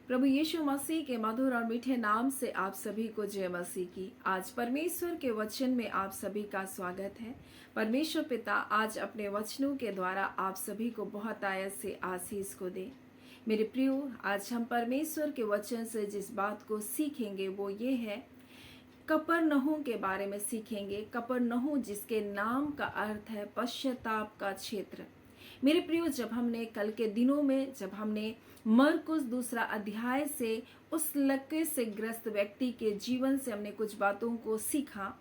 प्रभु यीशु मसीह के मधुर और मीठे नाम से आप सभी को जय मसीह की। आज परमेश्वर के वचन में आप सभी का स्वागत है। परमेश्वर पिता आज अपने वचनों के द्वारा आप सभी को बहुत आयत से आशीष को दे। मेरे प्रियो, आज हम परमेश्वर के वचन से जिस बात को सीखेंगे वो ये है, कफरनहूम के बारे में सीखेंगे। कफरनहूम जिसके नाम का अर्थ है पश्चाताप का क्षेत्र। मेरे प्रियो, जब हमने कल के दिनों में जब हमने मरकुस दूसरा अध्याय से उस लकवे से ग्रस्त व्यक्ति के जीवन से हमने कुछ बातों को सीखा।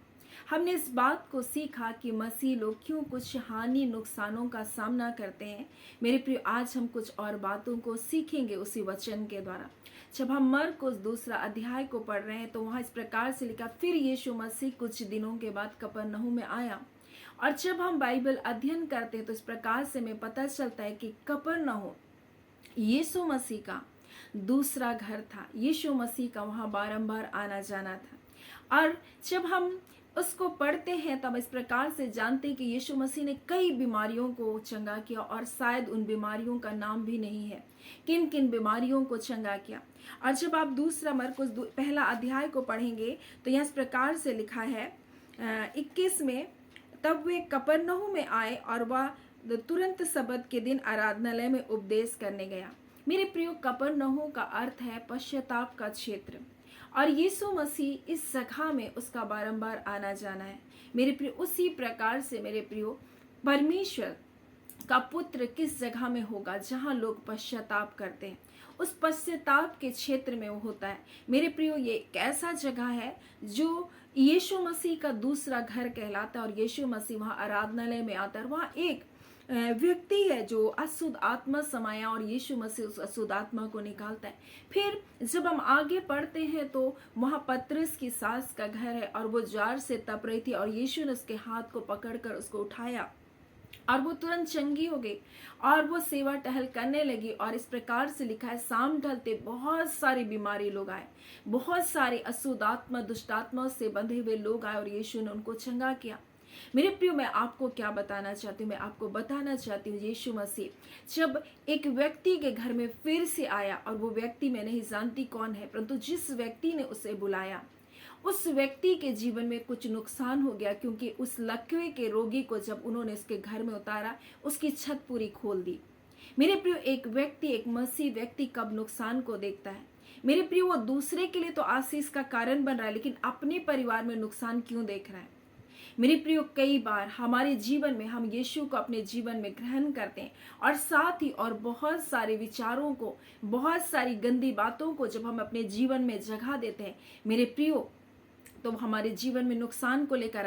हमने इस बात को सीखा कि मसीह लोग क्यों कुछ हानि नुकसानों का सामना करते हैं। मेरे प्रियो, आज हम कुछ और बातों को सीखेंगे उसी वचन के द्वारा। जब हम मरकुस दूसरा अध्याय को पढ़ रहे हैं तो वहां इस प्रकार से लिखा, फिर यीशु मसीह कुछ दिनों के बाद कफरनहूम में आया। और जब हम बाइबल अध्ययन करते हैं तो इस प्रकार से हमें पता चलता है कि कफरनहूम यीशु मसीह का दूसरा घर था। यीशु मसीह का वहां बारंबार आना जाना था। और जब हम उसको पढ़ते हैं तब इस प्रकार से जानते हैं कि यीशु मसीह ने कई बीमारियों को चंगा किया, और शायद उन बीमारियों का नाम भी नहीं है किन किन बीमारियों को चंगा किया। और जब आप दूसरा मरकुस पहला अध्याय को पढ़ेंगे तो यह इस प्रकार से लिखा है 21 में, तब वे कफरनहूम में आए और वह तुरंत सबत के दिन आराधनालय में उपदेश करने गया। मेरे प्रियो, कफरनहूम का अर्थ है पश्चाताप का क्षेत्र, और यीशु मसीह इस जगह में उसका बारंबार आना जाना है। मेरे प्रियो, उसी प्रकार से मेरे प्रियो, परमेश्वर का पुत्र किस जगह में होगा जहां लोग पश्चाताप करते हैं, उस पश्चाताप के क्षेत्र में वो होता है। मेरे प्रियो, ये एक ऐसा जगह है जो यीशु मसीह का दूसरा घर कहलाता है, और यीशु मसीह वहां आराधनालय में आता है। वहां एक व्यक्ति है जो अशुद्ध आत्मा समाया, और यीशु मसीह उस अशुद्ध आत्मा को निकालता है। फिर जब हम आगे पढ़ते हैं तो वहां पतरस की सास का घर है, और वो जार से तप रही थी, और यीशु ने उसके हाथ को पकड़कर उसको उठाया और वो तुरंत चंगी हो गई और वो सेवा टहल करने लगी। और इस प्रकार से लिखा है, शाम ढलते बहुत सारी बीमारी लोग आए, बहुत सारे अशुद्ध आत्मा दुष्ट आत्मा से बंधे हुए लोग आए, और यीशु ने उनको चंगा किया। मेरे प्रियो, मैं आपको क्या बताना चाहती हूँ, मैं आपको बताना चाहती हूँ, यीशु मसीह जब एक व्यक्ति के घर में फिर से आया, और वो व्यक्ति मैं नहीं जानती कौन है, परंतु जिस व्यक्ति ने उसे बुलाया उस व्यक्ति के जीवन में कुछ नुकसान हो गया, क्योंकि उस लकवे के रोगी को जब उन्होंने उसके घर में उतारा, उसकी छत पूरी खोल दी। मेरे प्रियो, एक व्यक्ति, एक मसीह व्यक्ति कब नुकसान को देखता है? मेरे प्रियो, वो दूसरे के लिए तो आशीष का कारण बन रहा है, लेकिन अपने परिवार में नुकसान क्यों देख रहा है? मेरे प्रियो, कई बार हमारे जीवन में हम यीशु को अपने जीवन में ग्रहण करते हैं, और साथ ही और बहुत सारे विचारों को, बहुत सारी गंदी बातों को जब हम अपने जीवन में जगह देते हैं, मेरे प्रियो, तो हमारे जीवन में नुकसान को लेकर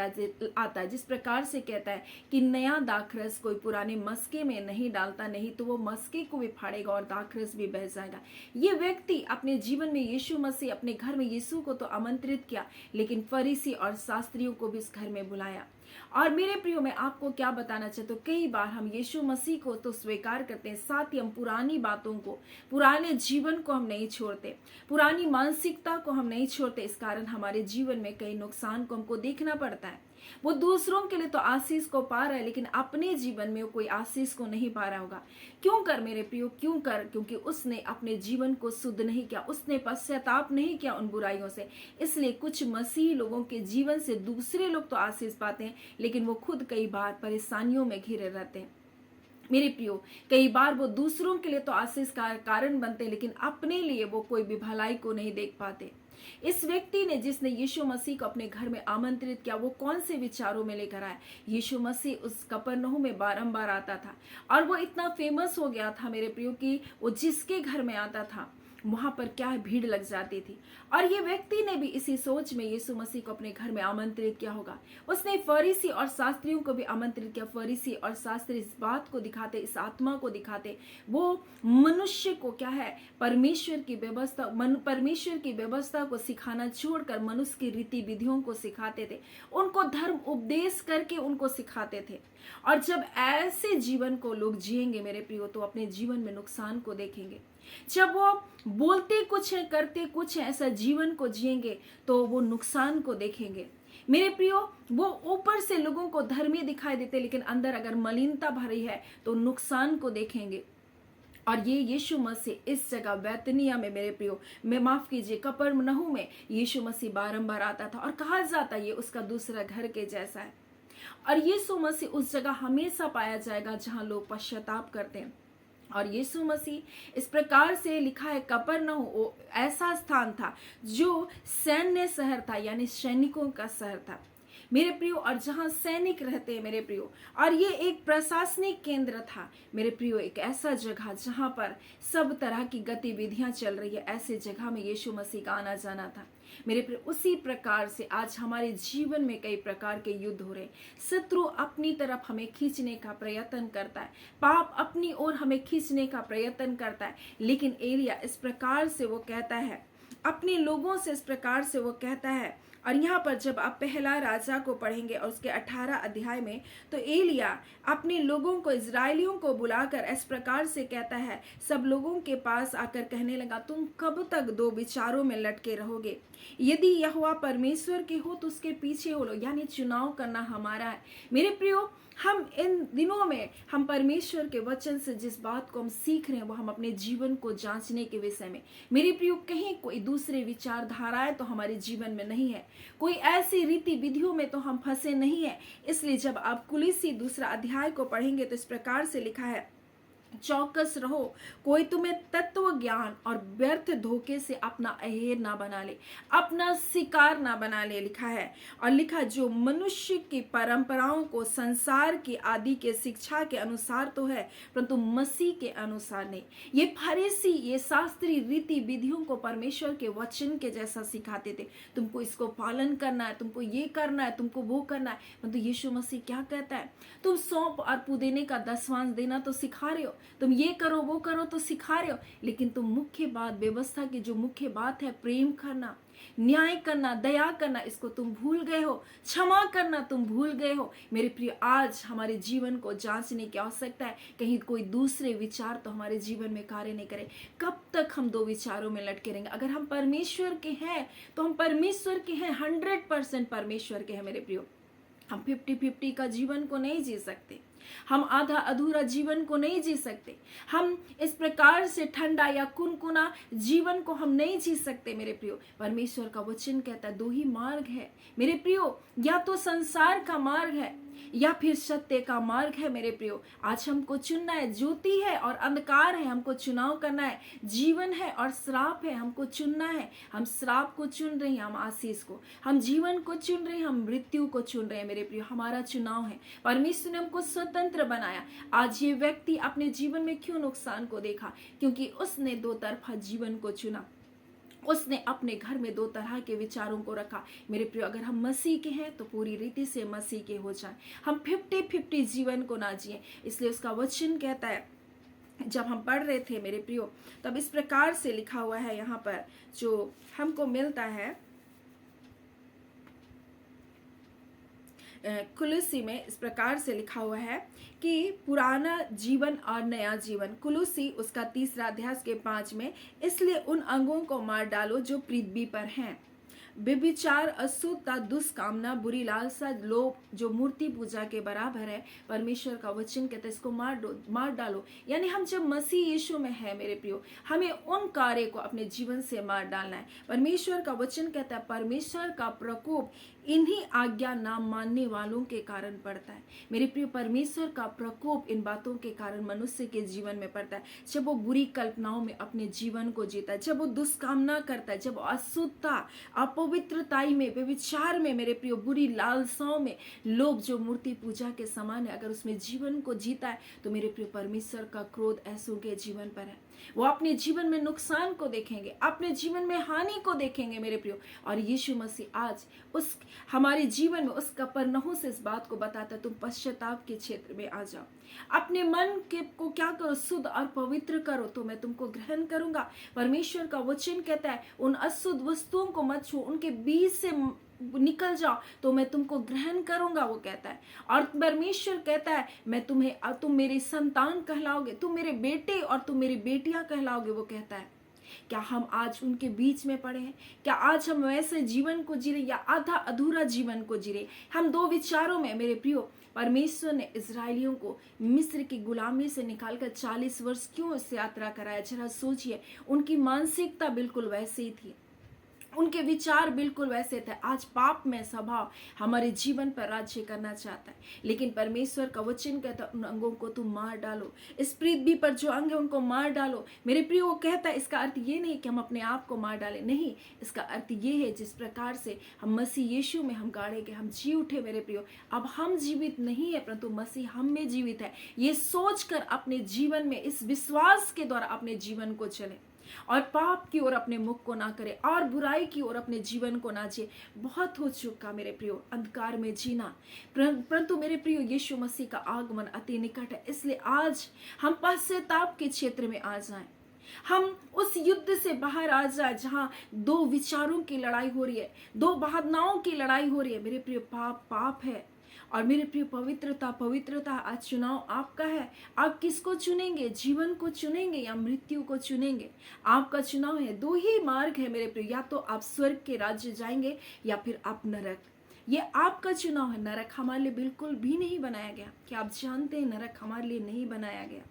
आता है। जिस प्रकार से कहता है कि नया दाखरस कोई पुराने मस्के में नहीं डालता, नहीं तो वो मस्के को भी फाड़ेगा और दाखरस भी बह जाएगा। ये व्यक्ति अपने जीवन में यीशु मसीह अपने घर में यीशु को तो आमंत्रित किया, लेकिन फरीसी और शास्त्रियों को भी इस घर में बुलाया। और मेरे प्रियो, मैं आपको क्या बताना चाहता हूँ, कई बार हम यीशु मसीह को तो स्वीकार करते हैं, साथ ही हम पुरानी बातों को, पुराने जीवन को हम नहीं छोड़ते, पुरानी मानसिकता को हम नहीं छोड़ते। इस कारण हमारे जीवन में कई नुकसान को हमको देखना पड़ता है। वो दूसरों के लिए तो आशीष को पा रहा है, लेकिन अपने जीवन में वो कोई आशीष को नहीं पा रहा होगा। क्यों कर मेरे प्रियो, क्यों कर? क्योंकि उसने अपने जीवन को शुद्ध नहीं किया, उसने पश्चाताप नहीं किया उन बुराइयों से। इसलिए कुछ मसीही लोगों के जीवन से दूसरे लोग तो आशीष पाते हैं, लेकिन वो खुद कई बार परेशानियों में घिरे रहते हैं। मेरे प्रियो, कई बार वो दूसरों के लिए तो आशीष का कारण बनते हैं, लेकिन अपने लिए वो कोई भी भलाई को नहीं देख पाते। इस व्यक्ति ने, जिसने यीशु मसीह को अपने घर में आमंत्रित किया, वो कौन से विचारों में लेकर आया? यीशु मसीह उस कफरनहूम में बारंबार आता था, और वो इतना फेमस हो गया था मेरे प्रियो कि वो जिसके घर में आता था वहां पर क्या भीड़ लग जाती थी। और ये व्यक्ति ने भी इसी सोच में यीशु मसीह को अपने घर में आमंत्रित किया होगा। उसने फरीसी और शास्त्रियों को भी आमंत्रित किया। फरीसी और शास्त्री इस बात को दिखाते, इस आत्मा को दिखाते, वो मनुष्य को क्या है, परमेश्वर की व्यवस्था को सिखाना छोड़कर मनुष्य की रीति विधियों को सिखाते थे, उनको धर्म उपदेश करके उनको सिखाते थे। और जब ऐसे जीवन को लोग जिएंगे मेरे प्रियो, तो अपने जीवन में नुकसान को देखेंगे। जब वो बोलते कुछ है करते कुछ है, ऐसा जीवन को जिएंगे तो वो नुकसान को देखेंगे। मेरे प्रियो, वो ऊपर से लोगों को धर्मी दिखाई देते, लेकिन अंदर अगर मलिनता भरी है तो नुकसान को देखेंगे। और ये यीशु मसीह इस जगह बैतनिया में मेरे प्रियो, मैं माफ कीजिए कफरनहूम में यीशु मसीह बारंबार आता था और कहा जाता ये उसका दूसरा घर के जैसा है। और यीशु मसीह उस जगह हमेशा पाया जाएगा जहां लोग पश्चाताप करते हैं। और यीशु मसीह इस प्रकार से लिखा है, कफरनहूम वो ऐसा स्थान था जो सैन्य शहर था, यानी सैनिकों का शहर था मेरे प्रियो, और जहां सैनिक रहते हैं मेरे प्रियो, और ये एक प्रशासनिक केंद्र था मेरे प्रियो, एक ऐसा जगह जहां पर सब तरह की गतिविधियां चल रही है, ऐसे जगह में यीशु मसीह का आना जाना था मेरे प्रियो। उसी प्रकार से आज हमारे जीवन में कई प्रकार के युद्ध हो रहे हैं। शत्रु अपनी तरफ हमें खींचने का प्रयत्न करता है, पाप अपनी ओर हमें खींचने का प्रयत्न करता है, लेकिन एलिया इस प्रकार से वो कहता है, अपने लोगों से इस प्रकार से वो कहता है। और यहाँ पर जब आप पहला राजा को पढ़ेंगे और उसके 18 अध्याय में, तो एलिया अपने लोगों को, इजरायलियों को बुलाकर इस प्रकार से कहता है, सब लोगों के पास आकर कहने लगा, तुम कब तक दो विचारों में लटके रहोगे? यदि यहोवा परमेश्वर के हो तो उसके पीछे हो लो, यानी चुनाव करना हमारा है मेरे प्रियो। हम इन दिनों में हम परमेश्वर के वचन से जिस बात को हम सीख रहे हैं वो हम अपने जीवन को जांचने के विषय में मेरे प्रियो, कहीं कोई दूसरे विचारधाराएं तो हमारे जीवन में नहीं है, कोई ऐसी रीति विधियों में तो हम फंसे नहीं है। इसलिए जब आप कुलीसी दूसरा अध्याय को पढ़ेंगे तो इस प्रकार से लिखा है, चौकस रहो, कोई तुम्हें तत्व ज्ञान और व्यर्थ धोखे से अपना अहेर ना बना ले, अपना शिकार ना बना ले, लिखा है। और लिखा, जो मनुष्य की परंपराओं को संसार की आदि के शिक्षा के अनुसार तो है, परंतु मसीह के अनुसार नहीं। ये फरीसी, ये शास्त्री रीति विधियों को परमेश्वर के वचन के जैसा सिखाते थे, तुमको इसको पालन करना है, तुमको ये करना है, तुमको वो करना है। परंतु यीशु मसीह क्या कहता है, तुम सौंप और पुदीने का दसवांश देना तो सिखा रहे हो, तुम ये करो वो करो तो सिखा रहे हो, लेकिन तुम मुख्य बात, व्यवस्था की जो मुख्य बात है, प्रेम करना, न्याय करना, दया करना, इसको तुम भूल गए हो, क्षमा करना तुम भूल गए हो मेरे प्रिय। आज हमारे जीवन को जांचने की आवश्यकता है, कहीं कोई दूसरे विचार तो हमारे जीवन में कार्य नहीं करे। कब तक हम दो विचारों में लटके रहेंगे? अगर हम परमेश्वर के हैं तो हम परमेश्वर के हैं, 100% परमेश्वर के हैं मेरे प्रियो। हम 50-50 का जीवन को नहीं जी सकते, हम आधा अधूरा जीवन को नहीं जी सकते, हम इस प्रकार से ठंडा या कुनकुना जीवन को हम नहीं जी सकते मेरे प्रियो। परमेश्वर का वचन कहता है, दो ही मार्ग है मेरे प्रियो, या तो संसार का मार्ग है या फिर सत्य का मार्ग है मेरे प्रियो। आज हमको चुनना है, ज्योति है और अंधकार है, हमको चुनाव करना है, जीवन है और श्राप है, हमको चुनना है। हम श्राप को चुन रहे हैं, हम आशीष को, हम जीवन को चुन रहे हैं, हम मृत्यु को चुन रहे हैं मेरे प्रियो। हमारा चुनाव है, परमेश्वर ने हमको स्वतंत्र बनाया। आज ये व्यक्ति अपने जीवन में क्यों नुकसान को देखा? क्योंकि उसने दो तरफा जीवन को चुना, उसने अपने घर में दो तरह के विचारों को रखा मेरे प्रियो। अगर हम मसीह के हैं तो पूरी रीति से मसीह के हो जाए, हम 50-50 जीवन को ना जिए। इसलिए उसका वचन कहता है, जब हम पढ़ रहे थे मेरे प्रियो, तब इस प्रकार से लिखा हुआ है यहाँ पर, जो हमको मिलता है कुलुसी में, इस प्रकार से लिखा हुआ है कि पुराना जीवन और नया जीवन। कुलुसी उसका 3 अध्याय के 5 में, इसलिए उन अंगों को मार डालो जो पृथ्वी पर हैं, व्यभिचार, अशुद्धता, दुष्कामना, बुरी लालसा, लोभ, जो मूर्ति पूजा के बराबर है। परमेश्वर का वचन कहता है इसको मार डालो। यानी हम जब मसीह यीशु में है मेरे प्रियो, हमें उन कार्य को अपने जीवन से मार डालना है। परमेश्वर का वचन कहता है, परमेश्वर का प्रकोप इन्हीं आज्ञा ना मानने वालों के कारण पड़ता है मेरे प्रियो। परमेश्वर का प्रकोप इन बातों के कारण मनुष्य के जीवन में पड़ता है, जब वो बुरी कल्पनाओं में अपने जीवन को जीता है, जब वो दुष्कामना करता है, जब वो अशुद्धता, अपवित्रताई में, व्यभिचार में मेरे प्रियो, बुरी लालसाओं में, लोभ जो मूर्ति पूजा के समान है, अगर उसमें जीवन को जीता है तो मेरे प्रियो परमेश्वर का क्रोध ऐसों के जीवन पर है। वो अपने जीवन में नुकसान को देखेंगे, अपने जीवन में हानि को देखेंगे मेरे प्रियो। और यीशु मसीह आज उस हमारे जीवन में उस कफरनहूम से इस बात को बताता है, तुम पश्चाताप के क्षेत्र में आ जाओ, अपने मन के को क्या करो, शुद्ध और पवित्र करो, तो मैं तुमको ग्रहण करूंगा। परमेश्वर का वचन कहता है, उन अशुद्ध वस्तुओं को मत छू, उनके बीच से निकल जाओ तो मैं तुमको ग्रहण करूंगा, वो कहता है। और परमेश्वर कहता है, मैं तुम मेरी संतान कहलाओगे, तुम मेरे बेटे और तुम मेरी बेटियां कहलाओगे, वो कहता है। क्या हम आज उनके बीच में पड़े हैं? क्या आज हम वैसे जीवन को जी रहे या आधा अधूरा जीवन को जी रहे? हम दो विचारों में मेरे प्रियो, परमेश्वर ने इजरायलियों को मिस्र की गुलामी से निकालकर 40 वर्ष क्यों इस यात्रा कराया? जरा सोचिए, उनकी मानसिकता बिल्कुल वैसे ही थी, उनके विचार बिल्कुल वैसे थे। आज पाप में स्वभाव हमारे जीवन पर राज्य करना चाहता है, लेकिन परमेश्वर का वचन कहता है उन अंगों को तुम मार डालो, इस पृथ्वी पर जो अंग है उनको मार डालो। मेरे प्रिय, वो कहता है इसका अर्थ ये नहीं कि हम अपने आप को मार डालें, नहीं, इसका अर्थ ये है जिस प्रकार से हम मसीह यीशु में हम गाड़े गए, हम जी उठे मेरे प्रियो। अब हम जीवित नहीं है परंतु मसीह हम में जीवित है। ये सोचकर अपने जीवन में इस विश्वास के द्वारा अपने जीवन को चले और पाप की ओर अपने मुख को ना करे और बुराई की ओर अपने जीवन को ना जिए। बहुत हो चुका मेरे प्रियो अंधकार में जीना, परंतु मेरे प्रियो यीशु मसीह का आगमन अति निकट है। इसलिए आज हम पश्चाताप के क्षेत्र में आ जाएं, हम उस युद्ध से बाहर आ जाए जहां दो विचारों की लड़ाई हो रही है, दो भावनाओं की लड़ाई हो रही है। मेरे प्रियो पाप पाप है और मेरे प्रिय पवित्रता पवित्रता। आज चुनाव आपका है, आप किसको चुनेंगे? जीवन को चुनेंगे या मृत्यु को चुनेंगे? आपका चुनाव है। दो ही मार्ग है मेरे प्रिय, या तो आप स्वर्ग के राज्य जाएंगे या फिर आप नरक। ये आपका चुनाव है। नरक हमारे लिए बिल्कुल भी नहीं बनाया गया। क्या आप जानते हैं नरक हमारे लिए नहीं बनाया गया?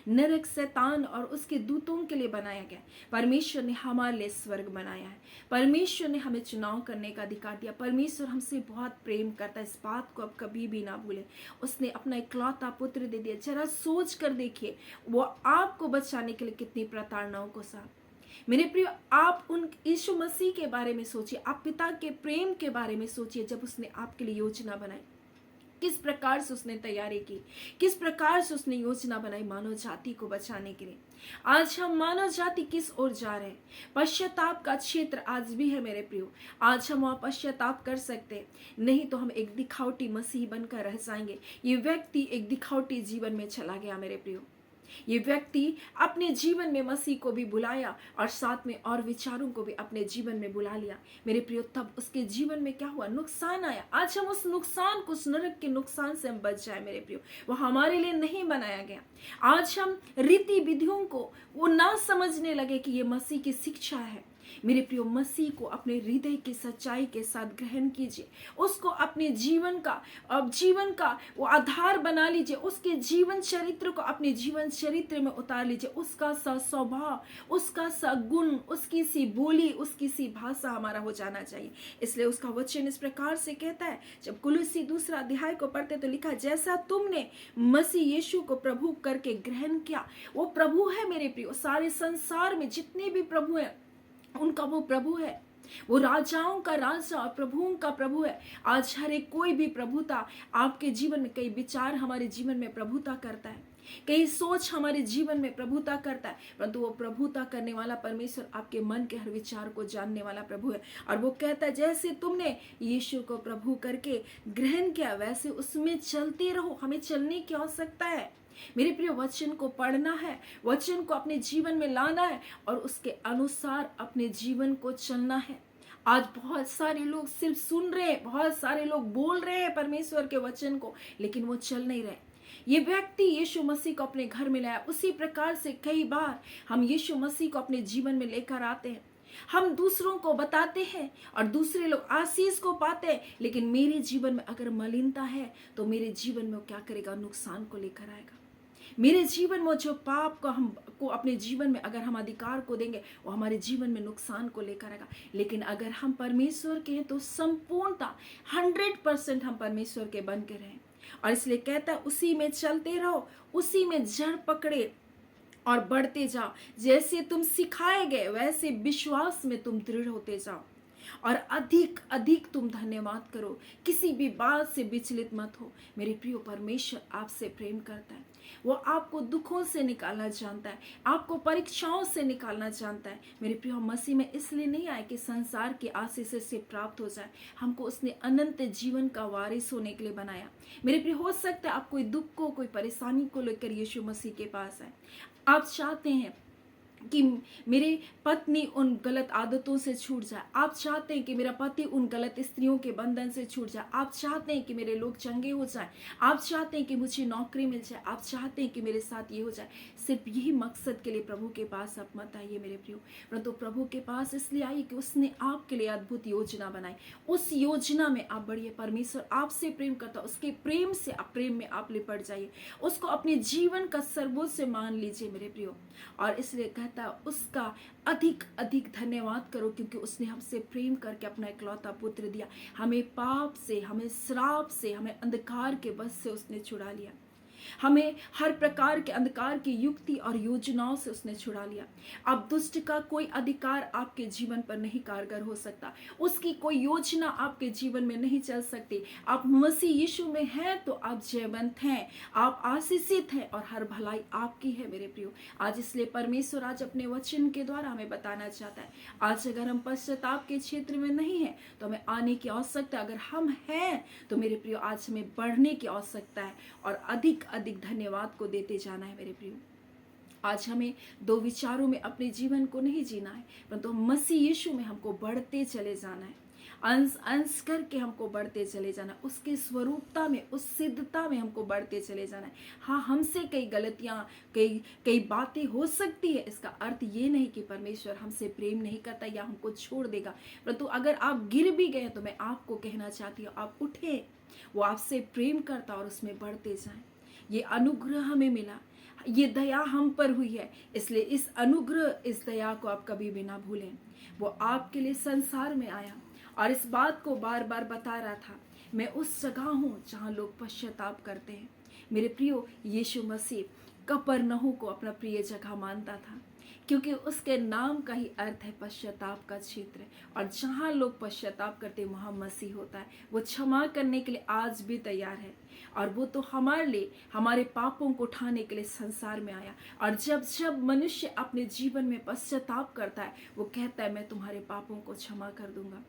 नरक शैतान और उसके दूतों के लिए बनाया गया। परमेश्वर ने हमारे लिए स्वर्ग बनाया है। परमेश्वर ने हमें चुनाव करने का अधिकार दिया। परमेश्वर हमसे बहुत प्रेम करता है, इस बात को आप कभी भी ना भूलें। उसने अपना इकलौता पुत्र दे दिया। जरा सोच कर देखिए, वो आपको बचाने के लिए कितनी प्रताड़नाओं को सहा। मेरे प्रिय, आप उन यीशु मसीह के बारे में सोचिए, आप पिता के प्रेम के बारे में सोचिए। जब उसने आपके लिए योजना बनाई, किस प्रकार से उसने तैयारी की, किस प्रकार से उसने योजना बनाई मानव जाति को बचाने के लिए। आज हम मानव जाति किस ओर जा रहे हैं? पश्चाताप का क्षेत्र आज भी है मेरे प्रियो। आज हम वहां पश्चाताप कर सकते, नहीं तो हम एक दिखावटी मसीह बनकर रह जाएंगे। ये व्यक्ति एक दिखावटी जीवन में चला गया मेरे प्रियो। ये व्यक्ति अपने जीवन में मसीह को भी बुलाया और साथ में और विचारों को भी अपने जीवन में बुला लिया मेरे प्रियो। तब उसके जीवन में क्या हुआ? नुकसान आया। आज हम उस नुकसान को, उस नरक के नुकसान से हम बच जाए मेरे प्रियो। वो हमारे लिए नहीं बनाया गया। आज हम रीति विधियों को वो ना समझने लगे कि ये मसीह की शिक्षा है। मेरे प्रियो, मसीह को अपने हृदय की सच्चाई के साथ ग्रहण कीजिए, उसको अपने जीवन का वो आधार बना लीजिए, उसके जीवन चरित्र को अपने जीवन चरित्र में उतार लीजिए। उसका सा स्वभाव, उसका सा गुण, उसकी सी बोली, उसकी सी भाषा हमारा हो जाना चाहिए। इसलिए उसका वचन इस प्रकार से कहता है, जब कुलुस्सी 2 अध्याय को पढ़ते तो लिखा, जैसा तुमने मसीह यीशु को प्रभु करके ग्रहण किया। वो प्रभु है मेरे प्रियो। सारे संसार में जितने भी प्रभु हैं उनका वो प्रभु है। वो राजाओं का राजा और प्रभुओं का प्रभु है। आज हर एक कोई भी प्रभुता आपके जीवन में, कई विचार हमारे जीवन में प्रभुता करता है, कई सोच हमारे जीवन में प्रभुता करता है, परंतु वो प्रभुता करने वाला परमेश्वर आपके मन के हर विचार को जानने वाला प्रभु है। और वो कहता है, जैसे तुमने यीशु को प्रभु करके ग्रहण किया वैसे उसमें चलते रहो। हमें चलने की आवश्यकता है मेरे प्रिय। वचन को पढ़ना है, वचन को अपने जीवन में लाना है और उसके अनुसार अपने जीवन को चलना है। आज बहुत सारे लोग सिर्फ सुन रहे हैं, बहुत सारे लोग बोल रहे हैं परमेश्वर के वचन को, लेकिन वो चल नहीं रहे। ये व्यक्ति यीशु मसीह को अपने घर में लाया। उसी प्रकार से कई बार हम यीशु मसीह को अपने जीवन में लेकर आते हैं। हम दूसरों को बताते हैं और दूसरे लोग आशीष को पाते हैं, लेकिन मेरे जीवन में अगर मलिनता है तो मेरे जीवन में वो क्या करेगा? नुकसान को लेकर आएगा। मेरे जीवन में जो पाप को हम को अपने जीवन में अगर हम अधिकार को देंगे, वो हमारे जीवन में नुकसान को लेकर आएगा। लेकिन अगर हम परमेश्वर के हैं तो संपूर्णता 100% हम परमेश्वर के बन के रहें। और इसलिए कहता है, उसी में चलते रहो, उसी में जड़ पकड़े और बढ़ते जाओ। जैसे तुम सिखाए गए वैसे विश्वास में तुम दृढ़ होते जाओ और अधिक अधिक तुम धन्यवाद करो। किसी भी बात से विचलित मत हो। मेरे प्रिय, परमेश्वर आपसे प्रेम करता है। वो आपको दुखों से निकालना जानता है, आपको परीक्षाओं से निकालना जानता है। मेरे प्रिय, मसीह में इसलिए नहीं आए कि संसार की आशीष से प्राप्त हो जाए। हमको उसने अनंत जीवन का वारिस होने के लिए बनाया। मेरे प्रिय, हो सकता है आप कोई दुख को, कोई परेशानी को लेकर यीशु मसीह के पास आए। आप चाहते हैं कि मेरे पत्नी उन गलत आदतों से छूट जाए। आप चाहते हैं कि मेरा पति उन गलत स्त्रियों के बंधन से छूट जाए। आप चाहते हैं कि मेरे लोग चंगे हो जाएं। आप चाहते हैं कि मुझे नौकरी मिल जाए। आप चाहते हैं कि मेरे साथ ये हो जाए। सिर्फ यही मकसद के लिए प्रभु के पास आप मत आइए मेरे प्रियो, परंतु प्रभु के पास इसलिए आइए कि उसने आपके लिए अद्भुत योजना बनाई। उस योजना में आप बढ़िए। परमेश्वर आपसे प्रेम करता, उसके प्रेम से आप प्रेम में आप लिपट जाइए। उसको अपने जीवन का सर्वोच्च मान लीजिए मेरे प्रियो। और इसलिए कहता उसका अधिक अधिक धन्यवाद करो, क्योंकि उसने हमसे प्रेम करके अपना इकलौता पुत्र दिया। हमें पाप से, हमें श्राप से, हमें अंधकार के बस से उसने छुड़ा लिया। हमें हर प्रकार के अंधकार की युक्ति और योजनाओं से उसने छुड़ा लिया। अब दुष्ट का कोई अधिकार आपके जीवन पर नहीं कारगर हो सकता। उसकी कोई योजना आपके जीवन में नहीं चल सकती। आप मसीह यीशु में हैं तो आप जयवंत हैं, आप आशीषित हैं और हर भलाई आपकी है मेरे प्रियो। आज इसलिए परमेश्वर आज अपने वचन के द्वारा हमें बताना चाहता है, आज अगर हम पश्चाताप के क्षेत्र में नहीं है तो हमें आने की आवश्यकता, अगर हम हैं तो मेरे प्रियो आज हमें बढ़ने की आवश्यकता है और अधिक अधिक धन्यवाद को देते जाना है मेरे प्रियो। आज हमें दो विचारों में अपने जीवन को नहीं जीना है, परंतु मसीह यीशु में हमको बढ़ते चले जाना है। अंश अंश करके हमको बढ़ते चले जाना, उसके स्वरूपता में, उस सिद्धता में हमको बढ़ते चले जाना है। हाँ, हमसे कई गलतियां, कई बातें हो सकती है। इसका अर्थ ये नहीं कि परमेश्वर हमसे प्रेम नहीं करता या हमको छोड़ देगा, परंतु अगर आप गिर भी गए तो मैं आपको कहना चाहती हूँ, आप उठे। वो आपसे प्रेम करता और उसमें बढ़ते जाएं। ये अनुग्रह हमें मिला, ये दया हम पर हुई है, इसलिए इस अनुग्रह, इस दया को आप कभी भी ना भूलें। वो आपके लिए संसार में आया और इस बात को बार बार बता रहा था, मैं उस जगह हूं जहां लोग पश्चाताप करते हैं। मेरे प्रियो, यीशु मसीह कफरनहूम को अपना प्रिय जगह मानता था, क्योंकि उसके नाम का ही अर्थ है पश्चाताप का क्षेत्र। और जहां लोग पश्चाताप करते हैं वहां मसीह होता है। वो क्षमा करने के लिए आज भी तैयार है, और वो तो हमारे लिए, हमारे पापों को उठाने के लिए संसार में आया। और जब जब मनुष्य अपने जीवन में पश्चाताप करता है, वो कहता है मैं तुम्हारे पापों को क्षमा कर दूंगा,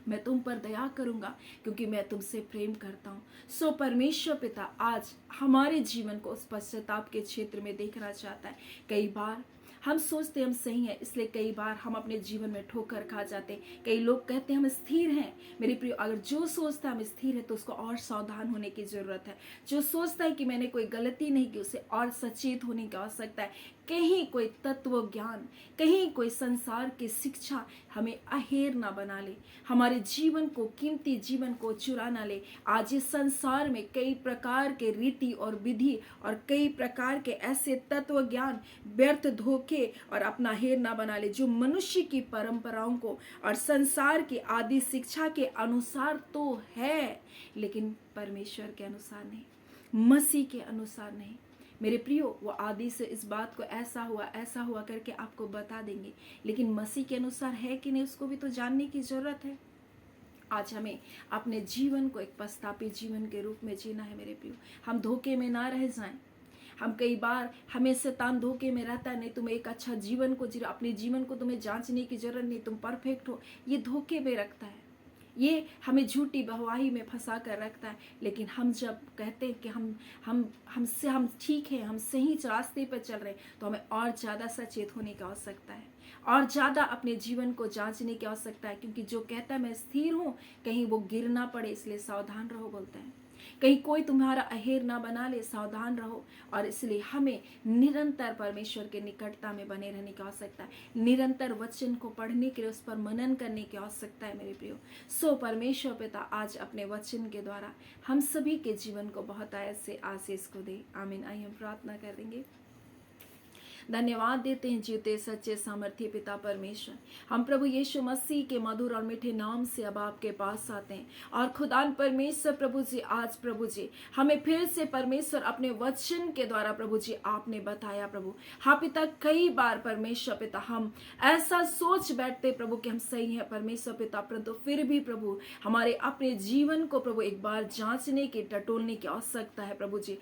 मैं तुम पर दया करूंगा, क्योंकि मैं तुमसे प्रेम करता हूँ। सो परमेश्वर पिता आज हमारे जीवन को उस पश्चाताप के क्षेत्र में देखना चाहता है। कई बार हम सोचते हम सही हैं, इसलिए कई बार हम अपने जीवन में ठोकर खा जाते हैं। कई लोग कहते हैं हम स्थिर हैं। मेरे प्रिय, अगर जो सोचता है हम स्थिर है तो उसको और सावधान होने की जरूरत है। जो सोचता है कि मैंने कोई गलती नहीं की, उसे और सचेत होने की आवश्यकता है। कहीं कोई तत्व ज्ञान, कहीं कोई संसार की शिक्षा हमें अहेर ना बना ले, हमारे जीवन को, कीमती जीवन को चुरा ना ले। आज इस संसार में कई प्रकार के रीति और विधि और कई प्रकार के ऐसे तत्व ज्ञान, व्यर्थ धोखे और अपना हेर ना बना ले, जो मनुष्य की परंपराओं को और संसार की आदि शिक्षा के अनुसार तो है, लेकिन परमेश्वर के अनुसार नहीं, मसीह के अनुसार नहीं। मेरे प्रियो, वो आदि से इस बात को ऐसा हुआ करके आपको बता देंगे, लेकिन मसीह के अनुसार है कि नहीं उसको भी तो जानने की जरूरत है। आज हमें अपने जीवन को एक पछतापी जीवन के रूप में जीना है मेरे प्रियो। हम धोखे में ना रह जाएं। हम कई बार, हमें शैतान धोखे में रहता है, नहीं तुम एक अच्छा जीवन को जी, अपने जीवन को तुम्हें जांचने की जरूरत नहीं, तुम परफेक्ट हो, ये धोखे में रखता है, ये हमें झूठी बहवाही में फंसा कर रखता है। लेकिन हम जब कहते हैं कि हम ठीक हैं, हम सही रास्ते पर चल रहे हैं, तो हमें और ज़्यादा सचेत होने की आवश्यकता है, और ज़्यादा अपने जीवन को जांचने की आवश्यकता है। क्योंकि जो कहता है मैं स्थिर हूँ, कहीं वो गिर ना पड़े, इसलिए सावधान रहो बोलता है। कहीं कोई तुम्हारा अहेर ना बना ले, सावधान रहो। और इसलिए हमें निरंतर परमेश्वर के निकटता में बने रहने की आवश्यकता है। निरंतर वचन को पढ़ने के लिए उस पर मनन करने की आवश्यकता है मेरे प्रियो। सो परमेश्वर पिता आज अपने वचन के द्वारा हम सभी के जीवन को बहुत आयत से आशीष को दे। आमीन। आइए हम प्रार्थना कर देंगे। धन्यवाद देते हैं जीते सच्चे सामर्थ्य पिता परमेश्वर, हम प्रभु यीशु मसीह के मधुर और मीठे नाम से अब आपके पास आते हैं। और खुदान परमेश्वर प्रभु जी, आज प्रभु जी हमें फिर से परमेश्वर अपने वचन के द्वारा प्रभु जी आपने बताया प्रभु। हाँ पिता, कई बार परमेश्वर पिता हम ऐसा सोच बैठते प्रभु कि हम सही है परमेश्वर पिता, परंतु फिर भी प्रभु हमारे अपने जीवन को प्रभु एक बार जांचने की, टटोलने की आवश्यकता है प्रभु जी।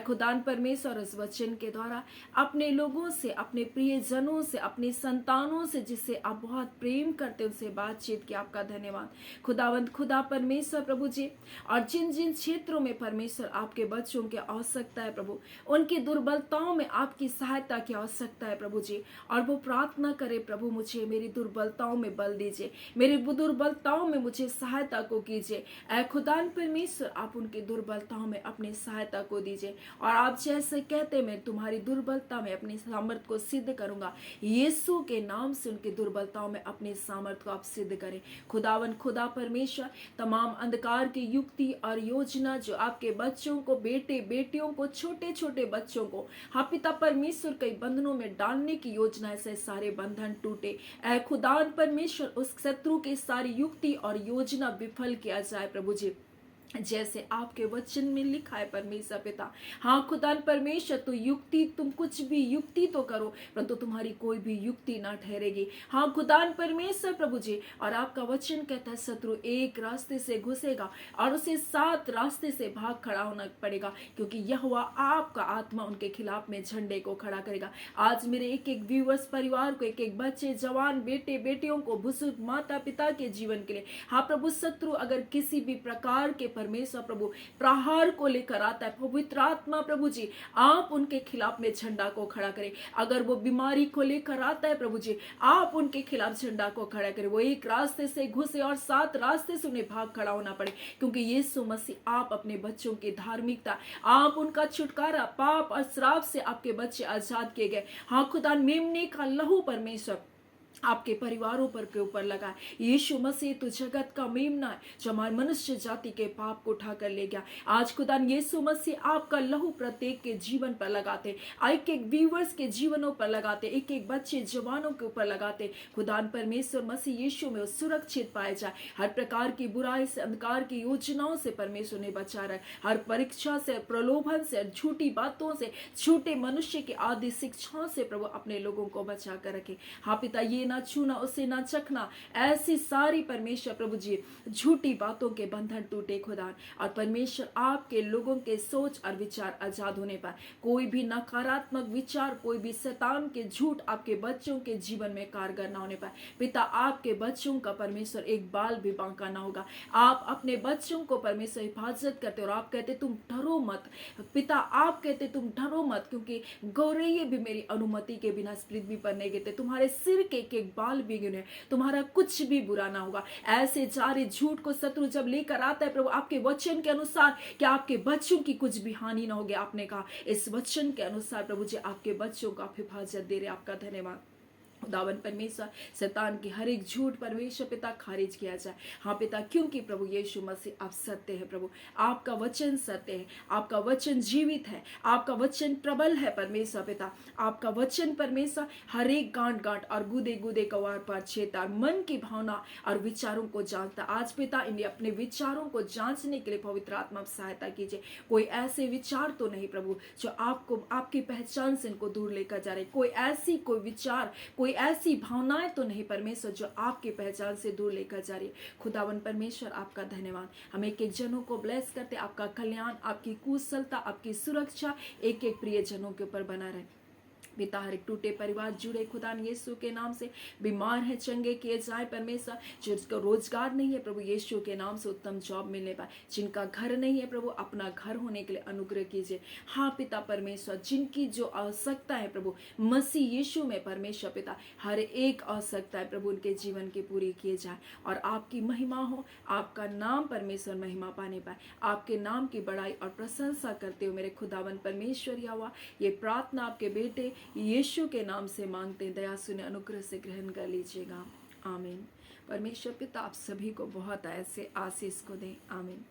खुदान परमेश्वर इस वचन के द्वारा अपने लोगों से, अपने प्रियजनों से, अपने संतानों से जिससे आप बहुत प्रेम करते हैं उनसे बातचीत की आपका धन्यवाद। खुदावंत खुदा परमेश्वर प्रभु जी, और जिन जिन क्षेत्रों में परमेश्वर आपके बच्चों की आवश्यकता है प्रभु, उनकी दुर्बलताओं में आपकी सहायता की आवश्यकता है प्रभु जी, और वो प्रार्थना करे प्रभु मुझे मेरी दुर्बलताओं में बल दीजिए, मेरी दुर्बलताओं में मुझे सहायता को कीजिए। ऐ खुदान परमेश्वर आप उनकी दुर्बलताओं में अपनी सहायता को दीजिए, और आप जैसे कहते मैं तुम्हारी दुर्बलता में अपनी सामर्थ को सिद्ध करूंगा, यीशु के नाम से उनकी दुर्बलताओं में अपने सामर्थ को आप सिद्ध करें। खुदावन खुदा परमेश्वर, तमाम अंधकार की युक्ति और योजना जो आपके बच्चों को, बेटे बेटियों को, छोटे छोटे बच्चों को हाँ पिता परमेश्वर कई बंधनों में डालने की योजना से सारे बंधन टूटे। ऐ खुदावन परमेश्वर उस शत्रु की सारी युक्ति और योजना विफल किया जाए प्रभु जी, जैसे आपके वचन में लिखा है परमेश्वर पिता। हाँ खुदान परमेश्वर, तो युक्ति, तुम कुछ भी युक्ति तो करो परंतु तुम्हारी कोई भी युक्ति ना ठहरेगी। हाँ खुदान परमेश्वर प्रभु जी, और आपका वचन कहता है शत्रु एक रास्ते से घुसेगा और उसे 7 रास्ते से भाग खड़ा होना पड़ेगा, क्योंकि यहोवा आपका आत्मा उनके खिलाफ में झंडे को खड़ा करेगा। आज मेरे एक एक व्यूअर्स परिवार को, एक एक बच्चे, जवान, बेटे बेटियों को, बुजुर्ग माता पिता के जीवन के लिए हाँ प्रभु, शत्रु अगर किसी भी प्रकार के परमेश्वर प्रभु प्रहार को लेकर आता है, पवित्र आत्मा प्रभु जी आप उनके खिलाफ में झंडा को खड़ा करें। अगर वो बीमारी को लेकर आता है प्रभु जी, आप उनके खिलाफ झंडा को खड़ा करें। वो एक रास्ते से घुसे और 7 रास्ते से उन्हें भाग खड़ा होना पड़े, क्योंकि यीशु मसीह आप अपने बच्चों की धार्मिकता, आप उनका छुटकारा, पाप और श्राप से आपके बच्चे आजाद किए गए। हाँ खुदा, मेमने का लहू परमेश्वर आपके परिवारों पर के ऊपर लगा है। यीशु मसीह तो जगत का मेमना है जो हमारे मनुष्य जाति के पाप को उठा कर ले गया। आज खुदा यीशु मसीह आपका लहू प्रत्येक के जीवन पर लगाते, एक एक व्यूअर्स के जीवनों पर लगाते, एक एक बच्चे जवानों के ऊपर लगाते। खुदा परमेश्वर मसीह यीशु में सुरक्षित पाए जाए, हर प्रकार की बुराई से, अंधकार की योजनाओं से परमेश्वर ने बचा रहे, हर परीक्षा से, प्रलोभन से, झूठी बातों से, झूठे मनुष्य की आदि शिक्षाओं से प्रभु अपने लोगों को बचा कर रखे। हाँ पिता, ये ना छूना उसे ना चखना, ऐसी सारी परमेश्वर प्रभु जी झूठी बातों के बंधन टूटे खुदा। और परमेश्वर आपके लोगों के सोच और विचार आजाद होने पर कोई भी नकारात्मक विचार, कोई भी शैतान के झूठ आपके बच्चों के जीवन में कारगर ना होने पर पिता, आपके बच्चों का परमेश्वर एक बाल भी बांका ना होगा। आप अपने बच्चों को परमेश्वर हिफाजत करते और आप कहते तुम डरो मत पिता, आप कहते तुम डरो मत, क्योंकि गौरैये भी मेरी अनुमति के बिना इस पृथ्वी पर नहीं गिरते, तुम्हारे सिर के एक बाल भी गिने, तुम्हारा कुछ भी बुरा ना होगा। ऐसे सारे झूठ को शत्रु जब लेकर आता है प्रभु आपके वचन के अनुसार कि आपके बच्चों की कुछ भी हानि ना होगी, आपने कहा इस वचन के अनुसार प्रभु जी आपके बच्चों को आप हिफाजत दे रहे, आपका धन्यवाद। खुदावन परमेश्वर, शैतान की हर एक झूठ परमेश्वर पिता खारिज किया जाए। हाँ पिता, क्योंकि प्रभु यीशु मसीह आप सत्य है प्रभु, आपका वचन सत्य है, आपका वचन जीवित है, आपका वचन प्रबल है परमेश्वर पिता। आपका वचन परमेश्वर हर एक गांठ गांठ और गुदे गुदे कवार पर छेता, मन की भावना और विचारों को जानता। आज पिता इन्हें अपने विचारों को जांचने के लिए पवित्र आत्मा सहायता कीजिए। कोई ऐसे विचार तो नहीं प्रभु जो आपको, आपकी पहचान से इनको दूर लेकर जा रहे, कोई विचार, कोई ऐसी भावनाएं तो नहीं परमेश्वर जो आपकी पहचान से दूर लेकर जा रही है। खुदावन परमेश्वर आपका धन्यवाद। हम एक एक जनों को ब्लेस करते, आपका कल्याण, आपकी कुशलता, आपकी सुरक्षा एक एक प्रिय जनों के ऊपर बना रहे। पिता, हर एक टूटे परिवार जुड़े खुदा यीशु के नाम से, बीमार है चंगे किए जाए परमेश्वर, जिसका रोजगार नहीं है प्रभु यीशु के नाम से उत्तम जॉब मिलने पाए, जिनका घर नहीं है प्रभु अपना घर होने के लिए अनुग्रह कीजिए। हाँ पिता परमेश्वर, जिनकी जो आवश्यकता है प्रभु मसीह यीशु में परमेश्वर पिता, हर एक आवश्यकता है प्रभु उनके जीवन की पूरी किए जाए और आपकी महिमा हो, आपका नाम परमेश्वर महिमा पाने पाए, आपके नाम की बड़ाई और प्रशंसा करते हो मेरे खुदावन परमेश्वर यहोवा। ये प्रार्थना आपके बेटे यीशु के नाम से मांगते हैं, दया सुने अनुग्रह से ग्रहण कर लीजिएगा, आमीन। परमेश्वर पिता आप सभी को बहुत ऐसे आशीष को दें, आमीन।